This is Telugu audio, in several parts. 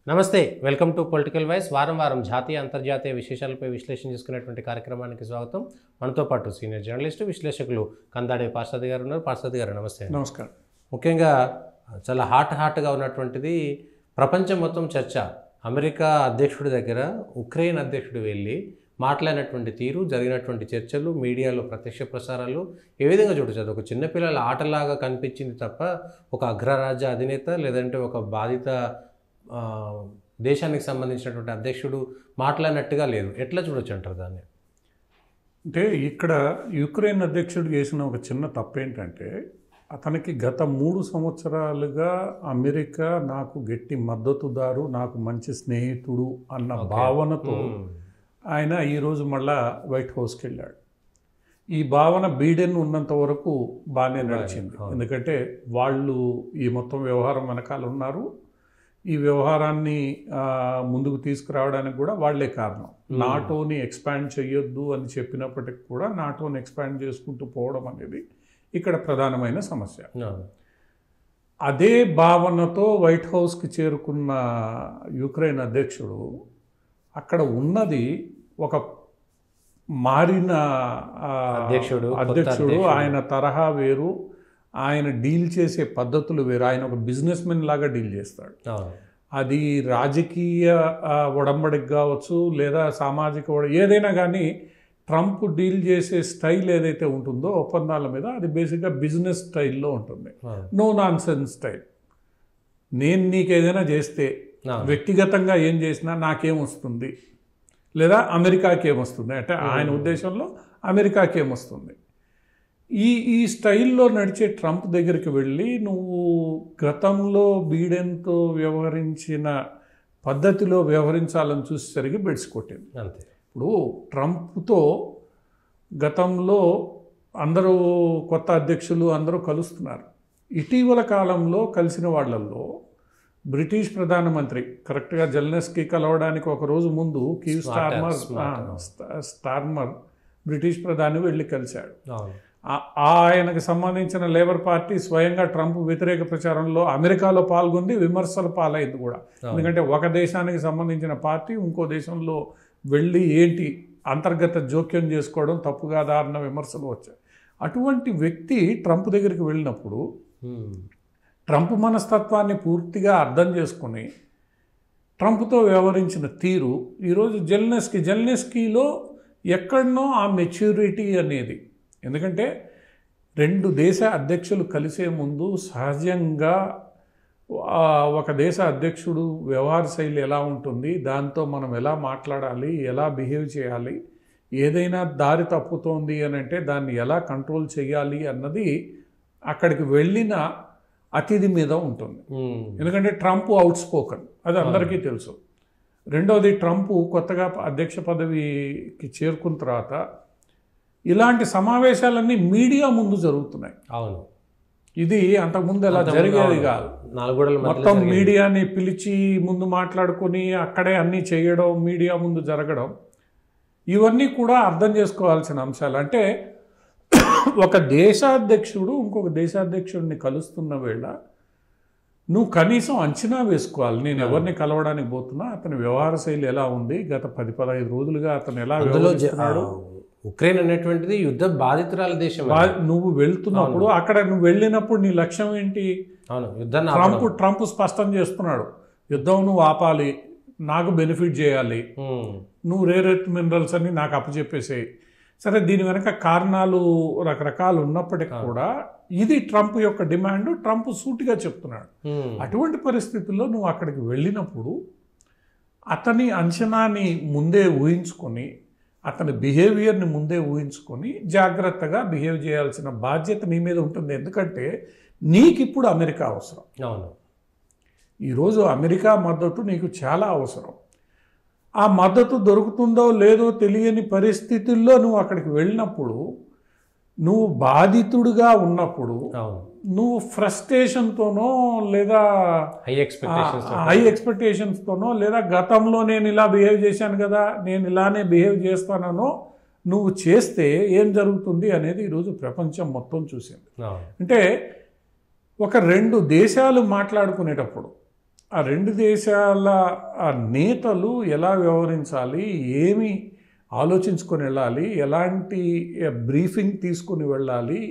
నమస్తే, వెల్కమ్ టు పొలిటికల్ వాయిస్. వారం వారం జాతీయ అంతర్జాతీయ విశేషాలపై విశ్లేషణ చేసుకునేటువంటి కార్యక్రమానికి స్వాగతం. మనతో పాటు సీనియర్ జర్నలిస్టు విశ్లేషకులు కందాడే పార్సాది గారు ఉన్నారు. పార్సాది గారు నమస్తే. నమస్కారం. ముఖ్యంగా చాలా హాట్గా ఉన్నటువంటిది ప్రపంచం మొత్తం చర్చ. అమెరికా అధ్యక్షుడి దగ్గర ఉక్రెయిన్ అధ్యక్షుడు వెళ్ళి మాట్లాడినటువంటి తీరు, జరిగినటువంటి చర్చలు, మీడియాలో ప్రత్యక్ష ప్రసారాలు ఏ విధంగా చూడొచ్చు? అది ఒక చిన్నపిల్లల ఆటలాగా కనిపించింది తప్ప ఒక అగ్రరాజ్య అధినేత లేదంటే ఒక బాధిత దేశానికి సంబంధించినటువంటి అధ్యక్షుడు మాట్లాడినట్టుగా లేదు. ఎట్లా చూడొచ్చు అంటారు దాన్ని? అంటే ఇక్కడ యుక్రెయిన్ అధ్యక్షుడు చేసిన ఒక చిన్న తప్పేంటంటే, అతనికి గత 3 సంవత్సరాలుగా అమెరికా నాకు గట్టి మద్దతుదారు, నాకు మంచి స్నేహితుడు అన్న భావనతో ఆయన ఈరోజు మళ్ళా వైట్ హౌస్కి వెళ్ళాడు. ఈ భావన బైడెన్ ఉన్నంత వరకు బాగానే నడిచింది. ఎందుకంటే వాళ్ళు ఈ మొత్తం వ్యవహారం వెనకాల ఉన్నారు. ఈ వ్యవహారాన్ని ముందుకు తీసుకురావడానికి కూడా వాళ్లే కారణం. నాటోని ఎక్స్పాండ్ చేయొద్దు అని చెప్పినప్పటికి కూడా నాటోని ఎక్స్పాండ్ చేసుకుంటూ పోవడం అనేది ఇక్కడ ప్రధానమైన సమస్య. అదే భావనతో వైట్ హౌస్కి చేరుకున్న యుక్రెయిన్ అధ్యక్షుడు అక్కడ ఉన్నది ఒక మారిన అధ్యక్షుడు. ఆయన తరహా వేరు, ఆయన డీల్ చేసే పద్ధతులు వేరు. ఆయన ఒక బిజినెస్ మెన్ లాగా డీల్ చేస్తాడు. అది రాజకీయ ఒడంబడికి కావచ్చు లేదా సామాజిక ఏదైనా కానీ ట్రంప్ డీల్ చేసే స్టైల్ ఏదైతే ఉంటుందో ఒప్పందాల మీద, అది బేసిక్గా బిజినెస్ స్టైల్లో ఉంటుంది. No nonsense style. నేను నీకు ఏదైనా చేస్తే వ్యక్తిగతంగా ఏం చేసినా నాకేమొస్తుంది లేదా అమెరికాకి ఏమొస్తుంది అంటే ఆయన ఉద్దేశంలో అమెరికాకి ఏమొస్తుంది. ఈ స్టైల్లో నడిచే ట్రంప్ దగ్గరికి వెళ్ళి నువ్వు గతంలో బైడెన్తో వ్యవహరించిన పద్ధతిలో వ్యవహరించాలని చూసేసరికి బెడ్స్ కొట్టింది. అంతే. ఇప్పుడు ట్రంప్తో గతంలో అందరూ కొత్త అధ్యక్షులు అందరూ కలుస్తున్నారు. ఇటీవల కాలంలో కలిసిన వాళ్ళల్లో బ్రిటిష్ ప్రధానమంత్రి కరెక్ట్గా జెలెన్స్కీ కలవడానికి ఒక రోజు ముందు కీవ్ స్టార్మర్ బ్రిటిష్ ప్రధాని వెళ్ళి కలిశాడు. ఆయనకు సంబంధించిన లేబర్ పార్టీ స్వయంగా ట్రంప్ వ్యతిరేక ప్రచారంలో అమెరికాలో పాల్గొంది, విమర్శల పాలైంది కూడా. ఎందుకంటే ఒక దేశానికి సంబంధించిన పార్టీ ఇంకో దేశంలో వెళ్ళి ఏంటి అంతర్గత జోక్యం చేసుకోవడం తప్పు కాదా అన్న విమర్శలు వచ్చాయి. అటువంటి వ్యక్తి ట్రంప్ దగ్గరికి వెళ్ళినప్పుడు ట్రంప్ మనస్తత్వాన్ని పూర్తిగా అర్థం చేసుకుని ట్రంప్తో వ్యవహరించిన తీరు ఈరోజు జెలెన్స్కీలో ఎక్కడనో ఆ మెచ్యూరిటీ అనేది. ఎందుకంటే 2 దేశ అధ్యక్షులు కలిసే ముందు సహజంగా ఒక దేశ అధ్యక్షుడు వ్యవహార శైలి ఎలా ఉంటుంది, దాంతో మనం ఎలా మాట్లాడాలి, ఎలా బిహేవ్ చేయాలి, ఏదైనా దారి తప్పుతోంది అని అంటే దాన్ని ఎలా కంట్రోల్ చేయాలి అన్నది అక్కడికి వెళ్ళిన అతిథి మీద ఉంటుంది. ఎందుకంటే ట్రంప్ అవుట్ స్పోకన్, అది అందరికీ తెలుసు. రెండవది, ట్రంప్ కొత్తగా అధ్యక్ష పదవికి చేరుకున్న తర్వాత ఇలాంటి సమావేశాలన్నీ మీడియా ముందు జరుగుతున్నాయి. అవును, ఇది అంతకుముందు ఎలా జరిగేది కాదు. మొత్తం మీడియాని పిలిచి ముందు మాట్లాడుకొని అక్కడే అన్నీ చేయడం, మీడియా ముందు జరగడం, ఇవన్నీ కూడా అర్థం చేసుకోవాల్సిన అంశాలు. అంటే ఒక దేశాధ్యక్షుడు ఇంకొక దేశాధ్యక్షుడిని కలుస్తున్న వేళ నువ్వు కనీసం అంచనా వేసుకోవాలి. నేను ఎవరిని కలవడానికి పోతున్నా, అతని వ్యవహార శైలి ఎలా ఉంది, గత 10-15 రోజులుగా అతను ఎలా వ్యవహరిస్తున్నాడు. ఉక్రెయిన్ అనేటువంటిది యుద్ధ బాధితురాల దేశం. నువ్వు వెళ్తున్నప్పుడు అక్కడ నువ్వు వెళ్ళినప్పుడు నీ లక్ష్యం ఏంటి? ట్రంప్ స్పష్టం చేస్తున్నాడు, యుద్ధం నువ్వు ఆపాలి, నాకు బెనిఫిట్ చేయాలి, నువ్వు రేర్ ఎర్త్ మినరల్స్ అని నాకు అప్పచెప్పేసేయి. సరే, దీని వెనక కారణాలు రకరకాలు ఉన్నప్పటికీ కూడా ఇది ట్రంప్ యొక్క డిమాండ్. ట్రంప్ సూటిగా చెప్తున్నాడు. అటువంటి పరిస్థితుల్లో నువ్వు అక్కడికి వెళ్ళినప్పుడు అతని అంచనాని ముందే ఊహించుకొని, అతని బిహేవియర్ని ముందే ఊహించుకొని జాగ్రత్తగా బిహేవ్ చేయాల్సిన బాధ్యత నీ మీద ఉంటుంది. ఎందుకంటే నీకు ఇప్పుడు అమెరికా అవసరం. అవును, ఈరోజు అమెరికా మద్దతు నీకు చాలా అవసరం. ఆ మద్దతు దొరుకుతుందో లేదో తెలియని పరిస్థితుల్లో నువ్వు అక్కడికి వెళ్ళినప్పుడు, నువ్వు బాధితుడిగా ఉన్నప్పుడు, నువ్వు ఫ్రస్ట్రేషన్తోనో లేదా హై ఎక్స్పెక్టేషన్స్తోనో లేదా గతంలో నేను ఇలా బిహేవ్ చేశాను కదా, నేను ఇలానే బిహేవ్ చేస్తానో నువ్వు చేస్తే ఏం జరుగుతుంది అనేది ఈరోజు ప్రపంచం మొత్తం చూసింది. అంటే ఒక 2 దేశాలు మాట్లాడుకునేటప్పుడు ఆ రెండు దేశాల నేతలు ఎలా వ్యవహరించాలి, ఏమి ఆలోచించుకొని వెళ్ళాలి, ఎలాంటి బ్రీఫింగ్ తీసుకుని వెళ్ళాలి,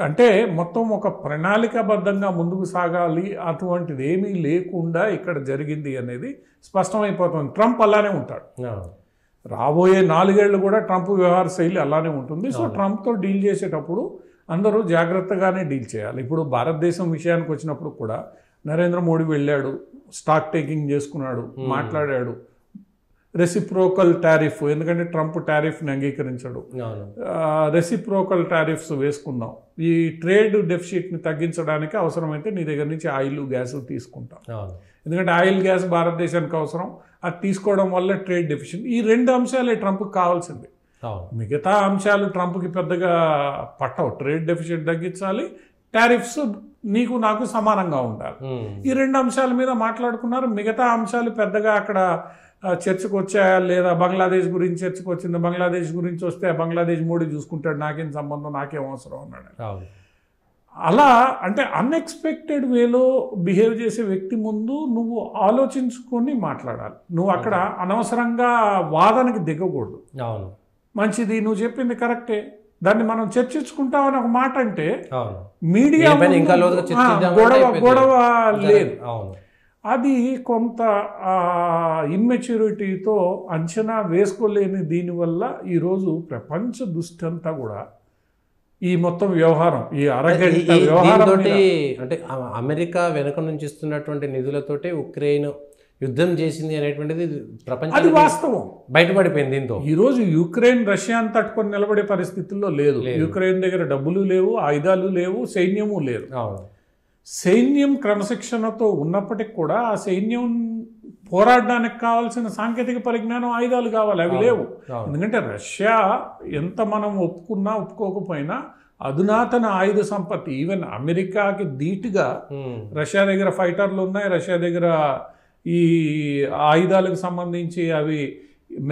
అంటే మొత్తం ఒక ప్రణాళికాబద్ధంగా ముందుకు సాగాలి, అటువంటిది ఏమీ లేకుండా ఇక్కడ జరిగింది అనేది స్పష్టమైపోతుంది. ట్రంప్ అలానే ఉంటాడు. రాబోయే 4 ఏళ్ళు కూడా ట్రంప్ వ్యవహార శైలి అలానే ఉంటుంది. సో ట్రంప్తో డీల్ చేసేటప్పుడు అందరూ జాగ్రత్తగానే డీల్ చేయాలి. ఇప్పుడు భారతదేశం విషయానికి వచ్చినప్పుడు కూడా నరేంద్ర మోడీ వెళ్ళాడు, స్టాక్ టేకింగ్ చేసుకున్నాడు, మాట్లాడాడు. రెసిప్రోకల్ టారిఫ్, ఎందుకంటే ట్రంప్ టారిఫ్ని అంగీకరించాడు. రెసిప్రోకల్ టారిఫ్స్ వేసుకుందాం, ఈ ట్రేడ్ డెఫిసిట్ని తగ్గించడానికి అవసరమైతే నీ దగ్గర నుంచి ఆయిల్ గ్యాస్ తీసుకుంటాం, ఎందుకంటే ఆయిల్ గ్యాస్ భారతదేశానికి అవసరం, అది తీసుకోవడం వల్ల ట్రేడ్ డెఫిసిట్. ఈ 2 అంశాలే ట్రంప్కి కావాల్సింది. మిగతా అంశాలు ట్రంప్కి పెద్దగా పట్టవు. ట్రేడ్ డెఫిసిట్ తగ్గించాలి, టారిఫ్స్ నీకు నాకు సమానంగా ఉండాలి. ఈ 2 అంశాల మీద మాట్లాడుకున్నారు. మిగతా అంశాలు పెద్దగా అక్కడ చర్చకు వచ్చాయా లేదా, బంగ్లాదేశ్ గురించి చర్చకు వచ్చింది, బంగ్లాదేశ్ గురించి వస్తే బంగ్లాదేశ్ మోడీ చూసుకుంటాడు, నాకేం సంబంధం, నాకేం అవసరం అన్నాడు. అలా అంటే అన్ఎక్స్పెక్టెడ్ వేలో బిహేవ్ చేసే వ్యక్తి ముందు నువ్వు ఆలోచించుకొని మాట్లాడాలి. నువ్వు అక్కడ అనవసరంగా వాదనకి దిగకూడదు. మంచిది, నువ్వు చెప్పింది కరెక్టే, దాన్ని మనం చర్చించుకుంటామని ఒక మాట అంటే మీడియా గొడవ లేదు. అది కొంత ఇమ్మెచ్యూరిటీతో అంచనా వేసుకోలేని దీనివల్ల ఈరోజు ప్రపంచ దృష్టి అంతా కూడా ఈ మొత్తం వ్యవహారం, ఈ అరగంట వ్యవహారం అంటే అమెరికా వెనుక నుంచి ఇస్తున్నటువంటి నిధులతోటే ఉక్రెయిన్ యుద్ధం చేసింది అనేటువంటిది ప్రపంచం, అది వాస్తవం, బయటపడిపోయింది. దీంతో ఈరోజు యుక్రెయిన్ రష్యాను తట్టుకొని నిలబడే పరిస్థితుల్లో లేదు. యుక్రెయిన్ దగ్గర డబ్బులు లేవు, ఆయుధాలు లేవు, సైన్యము లేదు. సైన్యం క్రమశిక్షణతో ఉన్నప్పటికి కూడా ఆ సైన్యం పోరాడడానికి కావాల్సిన సాంకేతిక పరిజ్ఞానం, ఆయుధాలు కావాలి, అవి లేవు. ఎందుకంటే రష్యా ఎంత మనం ఒప్పుకున్నా ఒప్పుకోకపోయినా అధునాతన ఆయుధ సంపత్తి, ఈవెన్ అమెరికాకి ధీటుగా రష్యా దగ్గర ఫైటర్లు ఉన్నాయి, రష్యా దగ్గర ఈ ఆయుధాలకు సంబంధించి అవి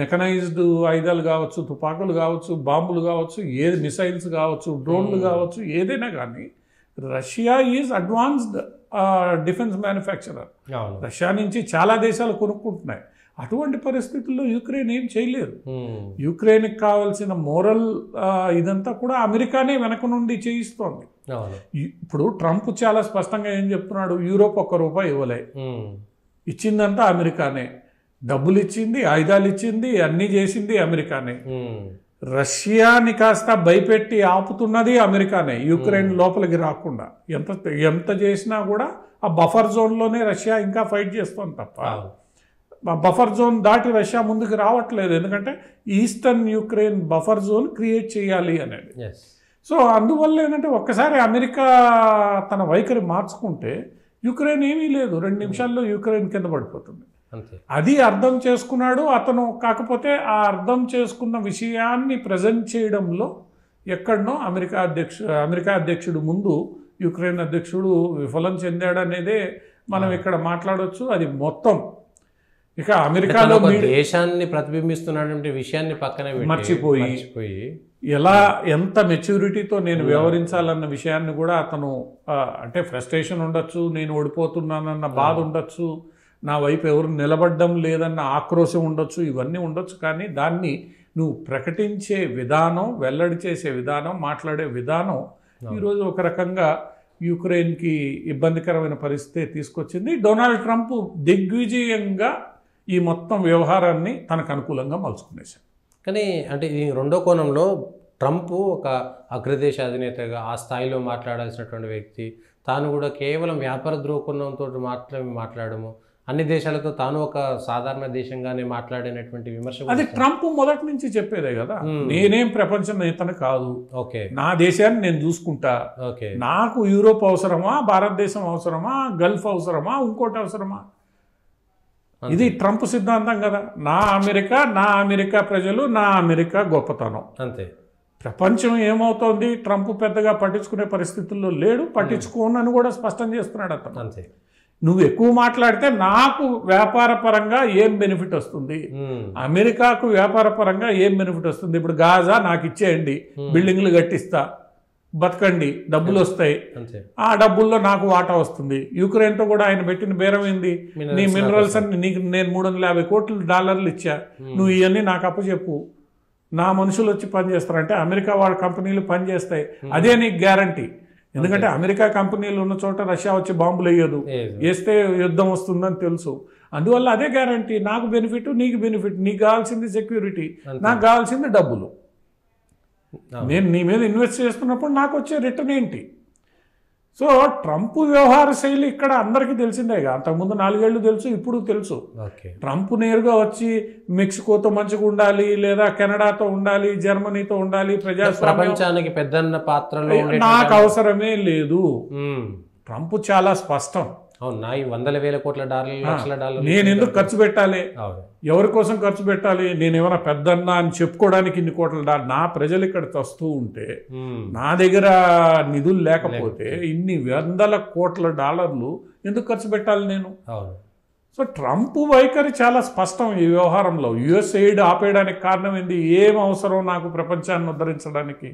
మెకనైజ్డ్ ఆయుధాలు కావచ్చు, తుపాకులు కావచ్చు, బాంబులు కావచ్చు, మిసైల్స్ కావచ్చు, డ్రోన్లు కావచ్చు, ఏదైనా కానీ Russia is advanced defence manufacturer. Russia నుంచి చాలా దేశాలు కొనుక్కుంటున్నాయి. అటువంటి పరిస్థితుల్లో యుక్రెయిన్ ఏం చేయలేదు. యుక్రెయిన్కి కావాల్సిన మోరల్ ఇదంతా కూడా అమెరికానే వెనక నుండి చేయిస్తోంది. ఇప్పుడు ట్రంప్ చాలా స్పష్టంగా ఏం చెప్తున్నాడు, యూరోప్ ₹1 ఇవ్వలే, ఇచ్చిందంతా అమెరికానే, డబ్బులు ఇచ్చింది, ఆయుధాలు ఇచ్చింది, అన్నీ చేసింది అమెరికానే. రష్యాని కాస్త భయపెట్టి ఆపుతున్నది అమెరికానే, యుక్రెయిన్ లోపలికి రాకుండా. ఎంత చేసినా కూడా ఆ బఫర్ జోన్లోనే రష్యా ఇంకా ఫైట్ చేస్తుంది తప్ప ఆ బఫర్ జోన్ దాటి రష్యా ముందుకు రావట్లేదు. ఎందుకంటే eastern Ukraine buffer zone create చేయాలి అనేది. సో అందువల్ల ఏంటంటే ఒక్కసారి అమెరికా తన వైఖరి మార్చుకుంటే యుక్రెయిన్ ఏమీ లేదు, 2 నిమిషాల్లో యుక్రెయిన్ కింద పడిపోతుంది. అది అర్థం చేసుకున్నాడు అతను. కాకపోతే ఆ అర్థం చేసుకున్న విషయాన్ని ప్రజెంట్ చేయడంలో ఎక్కడనో అమెరికా అధ్యక్షుడు ముందు యుక్రెయిన్ అధ్యక్షుడు విఫలం చెందాడనేదే మనం ఇక్కడ మాట్లాడవచ్చు. అది మొత్తం ఇక అమెరికాలో దేశాన్ని ప్రతిబింబిస్తున్నటువంటి విషయాన్ని పక్కన మర్చిపోయి ఎంత మెచ్యూరిటీతో నేను వ్యవహరించాలన్న విషయాన్ని కూడా అతను, అంటే ఫ్రస్ట్రేషన్ ఉండొచ్చు, నేను ఓడిపోతున్నానన్న బాధ ఉండొచ్చు, నా వైపు ఎవరు నిలబడ్డం లేదన్న ఆక్రోశం ఉండొచ్చు, ఇవన్నీ ఉండొచ్చు. కానీ దాన్ని నువ్వు ప్రకటించే విధానం, వెల్లడి చేసే విధానం, మాట్లాడే విధానం ఈరోజు ఒక రకంగా యుక్రెయిన్కి ఇబ్బందికరమైన పరిస్థితి తీసుకొచ్చింది. డొనాల్డ్ ట్రంప్ దిగ్విజయంగా ఈ మొత్తం వ్యవహారాన్ని తనకు అనుకూలంగా మలుచుకునేశాడు. కానీ అంటే ఈ రెండో కోణంలో ట్రంప్ ఒక అగ్రదేశ అధినేతగా ఆ స్థాయిలో మాట్లాడాల్సినటువంటి వ్యక్తి, తాను కూడా కేవలం వ్యాపార దృక్కోణంతో మాట్లాడము, అన్ని దేశాలతో తాను ఒక సాధారణ దేశంగానే మాట్లాడినటువంటి విమర్శ. అది ట్రంప్ మొదటి నుంచి చెప్పేదే కదా, నేనేం ప్రపంచ నేతను కాదు, నా దేశాన్ని నేను చూసుకుంటా, నాకు యూరోప్ అవసరమా, భారతదేశం అవసరమా, గల్ఫ్ అవసరమా, ఇంకోటి అవసరమా, ఇది ట్రంప్ సిద్ధాంతం కదా. నా అమెరికా ప్రజలు, నా అమెరికా గొప్పతనం, అంతే. ప్రపంచం ఏమవుతోంది ట్రంప్ పెద్దగా పట్టించుకునే పరిస్థితుల్లో లేడు, పట్టించుకోనని కూడా స్పష్టం చేస్తున్నాడు అతను. అంతే. నువ్వు ఎక్కువ మాట్లాడితే నాకు వ్యాపార పరంగా ఏం బెనిఫిట్ వస్తుంది, అమెరికాకు వ్యాపార పరంగా ఏం బెనిఫిట్ వస్తుంది, ఇప్పుడు గాజా నాకు ఇచ్చేయండి, బిల్డింగ్లు కట్టిస్తా, బతకండి, డబ్బులు వస్తాయి, ఆ డబ్బుల్లో నాకు వాటా వస్తుంది. యుక్రెయిన్తో కూడా ఆయన పెట్టిన బేరం ఏంది, నీ మినరల్స్ అన్ని నీకు నేను $350 కోట్లు ఇచ్చా, నువ్వు ఇవన్నీ నాకు అప్పచెప్పు, నా మనుషులు వచ్చి పనిచేస్తారంటే అమెరికా వాళ్ళ కంపెనీలు పనిచేస్తాయి, అదే నీకు గ్యారంటీ. ఎందుకంటే అమెరికా కంపెనీలు ఉన్న చోట రష్యా వచ్చి బాంబులు వేయదు, వేస్తే యుద్ధం వస్తుందని తెలుసు. అందువల్ల అదే గ్యారంటీ. నాకు బెనిఫిట్, నీకు బెనిఫిట్. నీకు కావాల్సింది సెక్యూరిటీ, నాకు కావాల్సింది డబ్బులు. నేను నీ మీద ఇన్వెస్ట్ చేస్తున్నప్పుడు నాకు వచ్చే రిటర్న్ ఏంటి? సో ట్రంప్ వ్యవహార శైలి ఇక్కడ అందరికీ తెలిసిందేగా. అంతకుముందు 4 ఏళ్ళు తెలుసు, ఇప్పుడు తెలుసు. ట్రంప్ నేరుగా వచ్చి మెక్సికోతో మంచిగా ఉండాలి, లేదా కెనడాతో ఉండాలి, జర్మనీతో ఉండాలి, ప్రపంచానికి పెద్దన్న పాత్రలో నాకు అవసరమే లేదు. ట్రంప్ చాలా స్పష్టం. నేను ఎందుకు ఖర్చు పెట్టాలి, ఎవరి కోసం ఖర్చు పెట్టాలి, నేను ఏమైనా పెద్దన్నా అని చెప్పుకోవడానికి ఇన్ని $1,000,000 నా ప్రజలు ఇక్కడ వస్తూ ఉంటే, నా దగ్గర నిధులు లేకపోతే ఇన్ని $100,000 ఎందుకు ఖర్చు పెట్టాలి నేను? సో ట్రంప్ వైఖరి చాలా స్పష్టం ఈ వ్యవహారంలో. యుఎస్ ఎయిడ్ ఆపేయడానికి కారణం ఏంది? ఏం అవసరం నాకు ప్రపంచాన్ని ఉద్ధరించడానికి?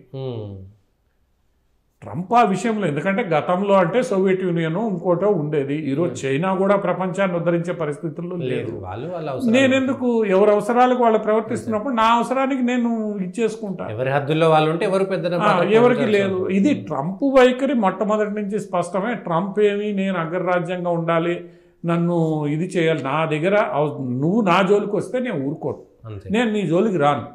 ట్రంప్ ఆ విషయంలో, ఎందుకంటే గతంలో అంటే సోవియట్ యూనియన్ ఇంకోటో ఉండేది, ఈరోజు చైనా కూడా ప్రపంచాన్ని ఉద్ధరించే పరిస్థితుల్లో లేదు. నేనెందుకు, ఎవరి అవసరాలకు వాళ్ళు ప్రవర్తిస్తున్నప్పుడు నా అవసరానికి నేను ఇచ్చేసుకుంటా. ఎవరి హద్దుల్లో వాళ్ళు ఉంటే ఎవరికి లేదు. ఇది ట్రంప్ వైఖరి మొట్టమొదటి నుంచి స్పష్టమే. ట్రంప్ ఏమి నేను అగ్రరాజ్యంగా ఉండాలి, నన్ను ఇది చేయాలి, నా దగ్గర నువ్వు నా జోలికి వస్తే నేను ఊరుకోను, నేను నీ జోలికి రాను.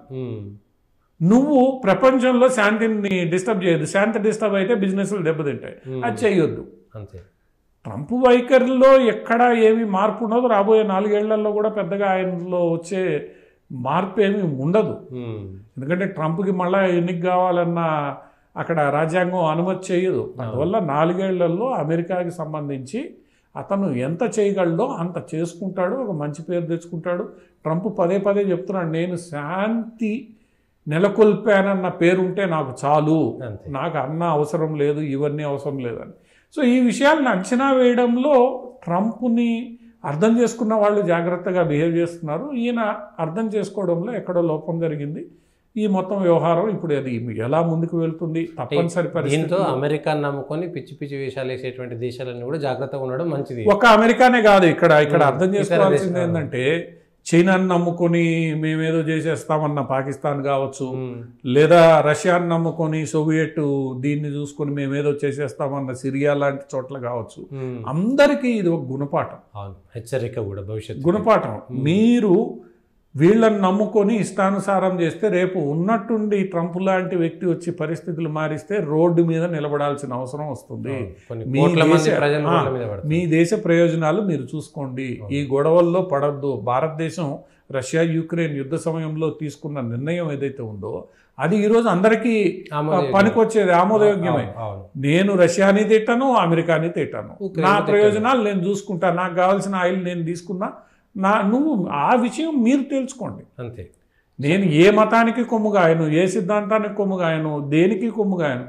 నువ్వు ప్రపంచంలో శాంతిని డిస్టర్బ్ చేయొద్దు, శాంతి డిస్టర్బ్ అయితే బిజినెస్లు దెబ్బతింటాయి, అది చేయొద్దు. ట్రంప్ వైఖరిలో ఎక్కడా ఏమి మార్పు ఉండదు. రాబోయే 4 ఏళ్లలో కూడా పెద్దగా ఆయనలో వచ్చే మార్పు ఏమి ఉండదు. ఎందుకంటే ట్రంప్కి మళ్ళీ ఎన్నిక కావాలన్న అక్కడ రాజ్యాంగం అనుమతి చేయదు. అందువల్ల 4 ఏళ్లలో అమెరికాకి సంబంధించి అతను ఎంత చేయగలడో అంత చేసుకుంటాడు, ఒక మంచి పేరు తెచ్చుకుంటాడు. ట్రంప్ పదే చెప్తున్నాడు, నేను శాంతి నెలకొల్పానన్న పేరుంటే నాకు చాలు, నాకు అన్న అవసరం లేదు, ఇవన్నీ అవసరం లేదని. సో ఈ విషయాలను అంచనా వేయడంలో ట్రంప్ని అర్థం చేసుకున్న వాళ్ళు జాగ్రత్తగా బిహేవ్ చేస్తున్నారు. ఈయన అర్థం చేసుకోవడంలో ఎక్కడో లోపం జరిగింది. ఈ మొత్తం వ్యవహారం ఇప్పుడు అది ఎలా ముందుకు వెళ్తుంది తప్పనిసరి పరిస్థితితో అమెరికా నమ్ముకొని పిచ్చి పిచ్చి వేషాలు వేసేటువంటి దేశాలన్నీ కూడా జాగ్రత్తగా ఉండడం మంచిది. ఒక అమెరికానే కాదు, ఇక్కడ అర్థం చేసుకోవాల్సింది ఏంటంటే, చైనాను నమ్ముకొని మేమేదో చేసేస్తామన్న పాకిస్తాన్ కావచ్చు, లేదా రష్యాను నమ్ముకొని సోవియట్ దీన్ని చూసుకొని మేమేదో చేసేస్తామన్న సిరియా లాంటి చోట్ల కావచ్చు, అందరికీ ఇది ఒక గుణపాఠం, హెచ్చరిక కూడా, భవిష్యత్తు గుణపాఠం. మీరు వీళ్ళని నమ్ముకొని ఇష్టానుసారం చేస్తే రేపు ఉన్నట్టుండి ట్రంప్ లాంటి వ్యక్తి వచ్చి పరిస్థితులు మారిస్తే రోడ్డు మీద నిలబడాల్సిన అవసరం వస్తుంది. మీ దేశ ప్రయోజనాలు మీరు చూసుకోండి, ఈ గొడవల్లో పడద్దు. భారతదేశం రష్యా యుక్రెయిన్ యుద్ధ సమయంలో తీసుకున్న నిర్ణయం ఏదైతే ఉందో అది ఈరోజు అందరికీ పనికొచ్చేది, ఆమోదయోగ్యమే. నేను రష్యాని తిట్టాను, అమెరికాని తిట్టాను, నా ప్రయోజనాలు నేను చూసుకుంటా, నాకు కావాల్సిన ఆయిల్ నేను తీసుకున్నా, నువ్వు ఆ విషయం మీరు తెలుసుకోండి. అంతే. నేను ఏ మతానికి కొమ్ముగాయను, ఏ సిద్ధాంతానికి కొమ్ముగాయను, దేనికి కొమ్ముగాయను,